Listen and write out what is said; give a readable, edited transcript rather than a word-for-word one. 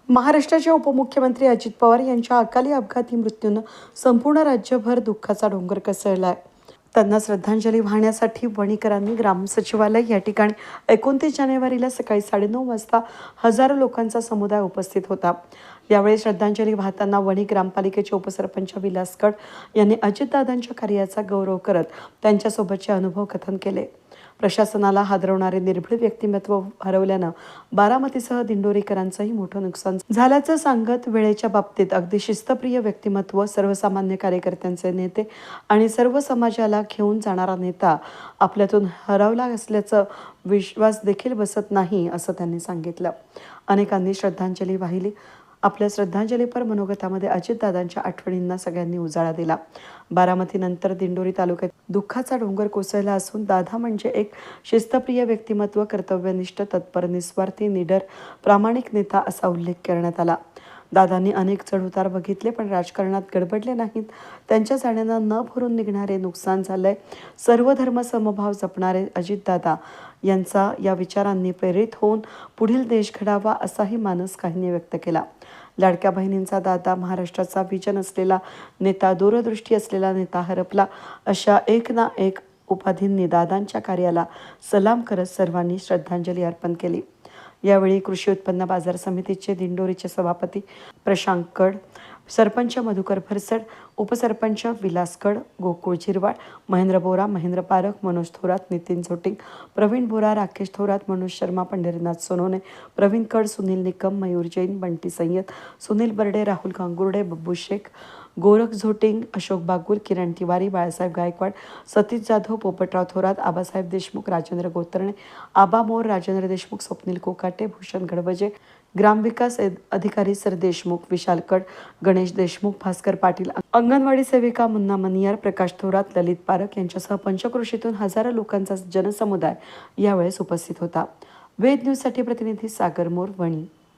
महाराष्ट्राचे उपमुख्यमंत्री अजित पवार यांच्या अकाली अपघाती मृत्यूनं संपूर्ण राज्यभर दुःखाचा डोंगर कोसळलाय. त्यांना श्रद्धांजली वाहण्यासाठी वणीकरांनी ग्राम सचिवालय या ठिकाणी 29 जानेवारीला सकाळी 9:30 वाजता हजारो लोकांचा समुदाय उपस्थित होता. यावेळी श्रद्धांजली वाहताना वणी ग्रामपालिकेचे उपसरपंच विलास कड यांनी अजितदादांच्या कार्याचा गौरव करत त्यांच्यासोबतचे अनुभव कथन केले. प्रशासनाला हादरवणारे निर्भीड व्यक्तिमत्व हरवल्यानं बारामतीसह दिंडोरीकरांचंही मोठं नुकसान झाल्याचं सांगत वेळेच्या बाबतीत अगदी शिस्तप्रिय व्यक्तिमत्व, सर्वसामान्य कार्यकर्त्यांचे नेते आणि सर्व समाजाला घेऊन जाणारा नेता आपल्यातून हरवला असल्याचं विश्वास देखील बसत नाही असं त्यांनी सांगितलं. अनेकांनी श्रद्धांजली वाहिली. आपल्या श्रद्धांजलीपर मनोगतामध्ये अजितदादांच्या आठवणींना सगळ्यांनी उजाळा दिला. बारामतीनंतर दिंडोरी तालुक्यात दुःखाचा डोंगर कोसळला असून दादा म्हणजे एक शिस्तप्रिय व्यक्तिमत्व, कर्तव्यनिष्ठ, तत्पर, निस्वार्थी, निडर, प्रामाणिक नेता असा उल्लेख करण्यात आला. दादांनी अनेक चढउतार बघितले पण राजकारणात गडबडले नाहीत. त्यांच्या जाण्यानं न भरून निघणारे नुकसान झालंय. सर्व धर्म समभाव जपणारे अजितदादा यांचा या विचारांनी प्रेरित होऊन पुढील देश घडावा असाही मानस काहींनी व्यक्त केला. लाडक्या बहिणींचा दादा, महाराष्ट्राचा विजन असलेला नेता, दूरदृष्टी असलेला नेता हरपला अशा एक ना एक उपाधींनी दादांच्या कार्याला सलाम करत सर्वांनी श्रद्धांजली अर्पण केली. यावेळी कृषी उत्पन्न बाजार समितीचे दिंडोरीचे सभापती प्रशांत कड, सरपंच मधुकर फरसड, उपसरपंच विलास कड, गोकुळ झिरवाळ, महेंद्र बोरा, महेंद्र पारख, मनोज थोरात, नितीन झोटिंग, प्रवीण बोरा, राकेश थोरात, मनोज शर्मा, पंढरीनाथ सोनोने, प्रवीण कड, सुनील निकम, मयूर जैन, बंटी सय्यद, सुनील बर्डे, राहुल गांगुर्डे, बब्बू शेख, गोरख झोटिंग, अशोक बागुल, किरण तिवारी, बाळासाहेब गायकवाड, सतीश जाधव, पोपटराव थोरात, आबासाहेब देशमुख, राजेंद्र गोतरणे, आबा मोर, राजेंद्र देशमुख, स्वप्नील कोकाटे, भूषण गडवजे, ग्रामविकास अधिकारी सर देशमुख, विशाल कड, गणेश देशमुख, भास्कर पाटील, अंगणवाडी सेविका मुन्ना मनियार, प्रकाश थोरात, ललित पारख यांच्यासह पंचक्रोशीतून हजारो लोकांचा जनसमुदाय यावेळेस उपस्थित होता. वेद न्यूजसाठी प्रतिनिधी सागर मोर, वणी.